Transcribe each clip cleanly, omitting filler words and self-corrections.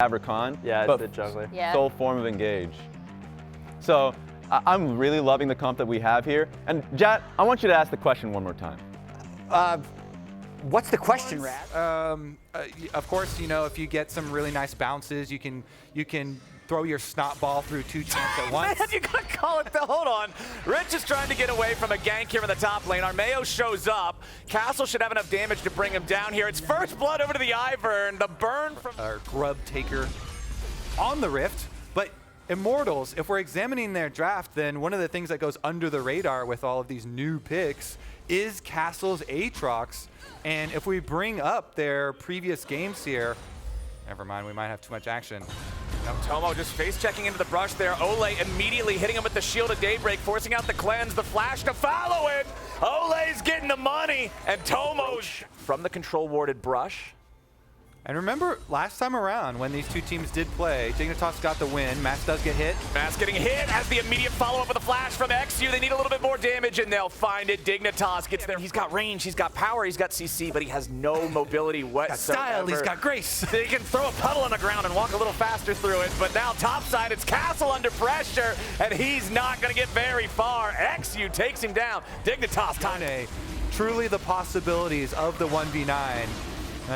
Abercon, Yeah, but it's the juggler. Yeah. sole form of engage. So I'm really loving the comp that we have here. And Jat, I want you to ask the question one more time. What's the question, Rad? Of course, you know, if you get some really nice bounces, you can throw your snot ball through 2 teams at once. Man, you gotta call it the, hold on. Rich is trying to get away from a gank here in the top lane. Armeo shows up. Castle should have enough damage to bring him down here. It's first blood over to the Ivern. The burn from Our grub taker on the Rift, but Immortals, if we're examining their draft, then one of the things that goes under the radar with all of these new picks is Castle's Aatrox. And if we bring up their previous games here, never mind, we might have too much action. Now Tomo just face-checking into the brush there. Ole immediately hitting him with the Shield of Daybreak, forcing out the cleanse, the flash to follow it. Ole's getting the money, and Tomo's from the control-warded brush. And remember, last time around, when these 2 teams did play, Dignitas got the win. Mass does get hit. Mass getting hit as the immediate follow-up with a flash from XU. They need a little bit more damage, and they'll find it. Dignitas gets there. He's got range, he's got power, he's got CC, but he has no mobility whatsoever. Style, he's got grace. He can throw a puddle on the ground and walk a little faster through it, but now topside, it's Castle under pressure, and he's not going to get very far. XU takes him down. Dignitas time. Truly the possibilities of the 1v9.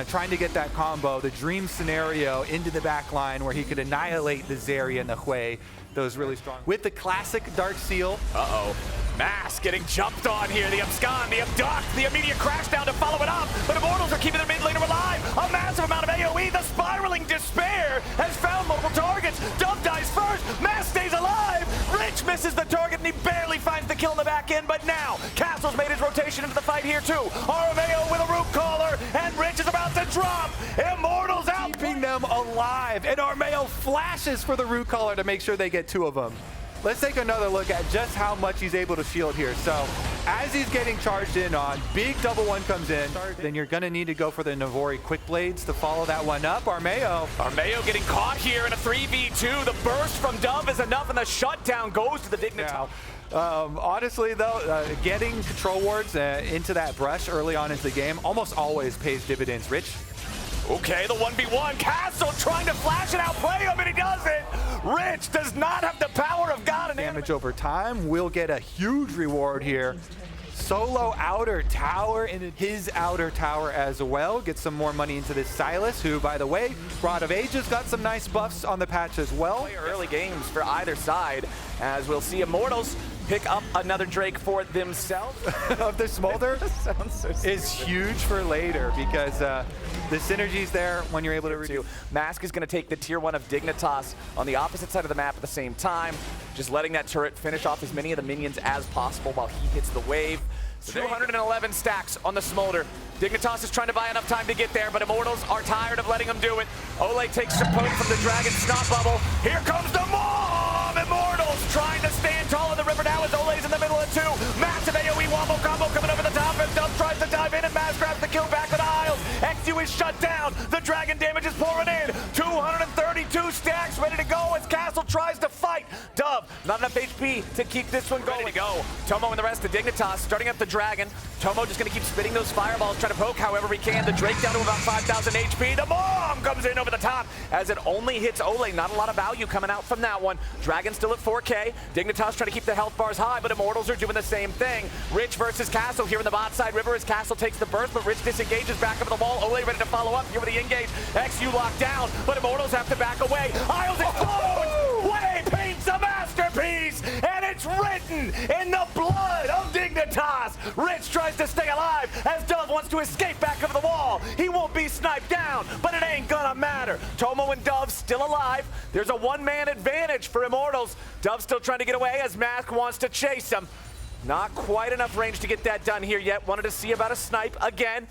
Trying to get that combo, the dream scenario into the back line where he could annihilate the Zarya and the Hui, those really strong. With the classic Dark Seal. Uh-oh. Mass getting jumped on here. The abscond, the abduct, the immediate crash down to follow it up. But Immortals are keeping their mid laner alive. A massive amount of AoE. The spiraling despair has found multiple targets. Dove dies first. Mass stays alive. Rich misses the target and he barely finds the kill in the back end. But now, Castle's made his rotation into the fight here too. Armeo with a root caller and Rich is about to drop. Immortals out. Keeping them alive. And Armeo flashes for the root caller to make sure they get 2 of them. Let's take another look at just how much he's able to shield here. So as he's getting charged in on, big double one comes in, then you're gonna need to go for the Navori quick blades to follow that one up. Armeo getting caught here in a 3v2. The burst from Dove is enough and the shutdown goes to the Dignitas. Honestly though, getting control wards into that brush early on into the game almost always pays dividends. Rich? Okay, the 1v1. Castle trying to flash it out, play him, and he doesn't. Rich does not have the power of God and damage over time. We'll get a huge reward here. Solo outer tower into his outer tower as well. Get some more money into this Silas, who, by the way, Rod of Ages got some nice buffs on the patch as well. Early games for either side, as we'll see Immortals pick up another Drake for themselves. Of the Smolder Sounds so is huge for later because the synergy's there when you're able to redo. Mask is going to take the tier 1 of Dignitas on the opposite side of the map at the same time, just letting that turret finish off as many of the minions as possible while he hits the wave. 211 stacks on the Smolder. Dignitas is trying to buy enough time to get there, but Immortals are tired of letting him do it. Ole takes some poke from the Dragon Snot Bubble. Here comes the mob! Immortals trying to stand tall in the river now as Ole's in the middle of 2. Massive AoE wombo combo coming over the top as Dove tries to dive in and Mass grabs the kill back with Isles. XU is shut down. The Dragon damage is pouring in. 232 stacks ready to go as Castle tries to fight. Dove, not enough HP to keep this one going. Ready to go. Tomo and the rest of Dignitas starting up the Dragon. Tomo just going to keep spitting those fireballs, trying to poke however he can. The Drake down to about 5,000 HP. The bomb comes in over the top as it only hits Ole. Not a lot of value coming out from that one. Dragon still at 4K. Dignitas trying to keep the health bars high, but Immortals are doing the same thing. Rich versus Castle here in the bot side river as Castle takes the burst, but Rich disengages back up the wall. Ole ready to follow up here with the engage. XU locked down, but Immortals have to back away. Isles explodes! Way paints a masterpiece, and it's written in the blood of Dignitas. Rich tries to stay alive as Dove wants to escape back over the wall. He won't be sniped down, but it ain't gonna matter. Tomo and Dove still alive. There's a one-man advantage for Immortals. Dove still trying to get away as Mask wants to chase him. Not quite enough range to get that done here yet. Wanted to see about a snipe again.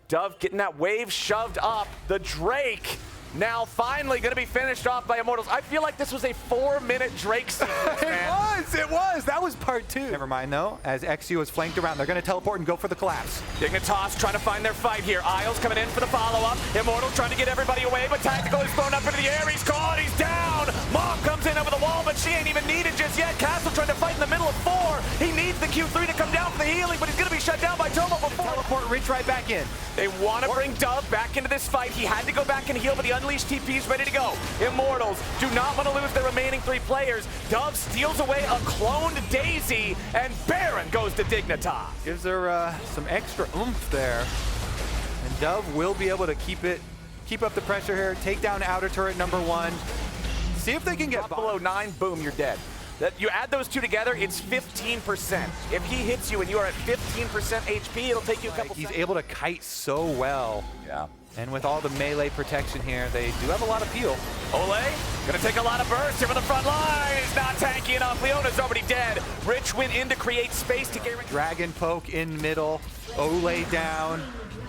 Dove getting that wave shoved up. The Drake now finally going to be finished off by Immortals. I feel like this was a 4-minute Drake sequence, man. It was. That was part 2. Never mind, though, as XU is flanked around. They're going to teleport and go for the collapse. Dignitas trying to find their fight here. Isles coming in for the follow-up. Immortals trying to get everybody away, but Tactical is thrown up into the air. He's caught. He's down. Mom comes in over the wall, but she ain't even needed just yet. Castle trying to fight in the middle of 4. He needs the Q3 to come down for the healing, but he's going to be shut down by Tomo before. Teleport Rich right back in. They want to bring Dove back into this fight. He had to go back and heal, but the Unleashed TP is ready to go. Immortals do not want to lose their remaining 3 players. Dove steals away a cloned Daisy, and Baron goes to Dignitas. Gives her some extra oomph there. And Dove will be able to keep up the pressure here, take down outer turret number 1. See if they can get below 9, boom, you're dead. You add those two together, it's 15%. If he hits you and you are at 15% HP, it'll take you a couple He's seconds. able to kite so well. Yeah. And with all the melee protection here, they do have a lot of peel. Ole, gonna take a lot of burst here from the front line. He's not tanky enough. Leona's already dead. Rich went in to create space to guarantee. Dragon poke in middle, Ole down.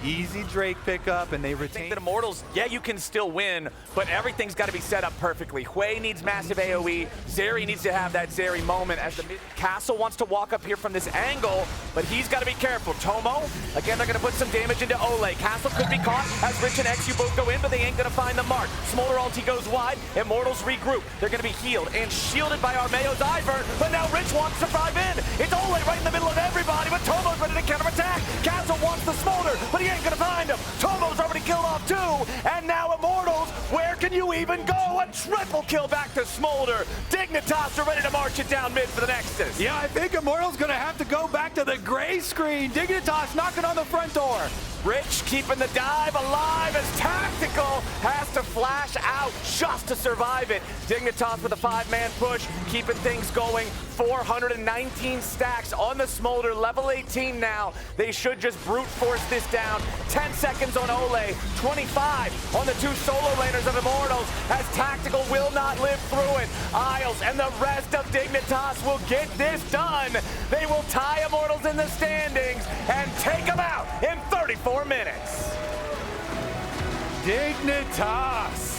Easy Drake pickup, and they I think retain. that Immortals, yeah, you can still win, but everything's got to be set up perfectly. Hui needs massive AoE. Zeri needs to have that Zeri moment as the Castle wants to walk up here from this angle, but he's got to be careful. Tomo, again, they're going to put some damage into Ole. Castle could be caught as Rich and XU both go in, but they ain't going to find the mark. Smolder ulti goes wide. Immortals regroup. They're going to be healed and shielded by Armeo's Ivern, but now Rich wants to drive in. It's Ole right in the middle of everybody, but Tomo's ready to counterattack. Castle wants the Smolder, but he ain't going to find him. Tomo's already killed off 2, and now Immortals, where can you even go? A triple kill back to Smolder. Dignitas are ready to march it down mid for the Nexus. Yeah, I think Immortal's gonna have to go back to the gray screen. Dignitas knocking on the front door. Rich keeping the dive alive as Tactical has to flash out just to survive it. Dignitas with a 5-man push, keeping things going. 419 stacks on the Smolder, level 18 now. They should just brute force this down. 10 seconds on Ole, 25 on the 2 solo laners of Immortals as Tactical will not live through it. Isles and the rest of Dignitas will get this done. They will tie Immortals in the standings and take them out in 34 minutes. Dignitas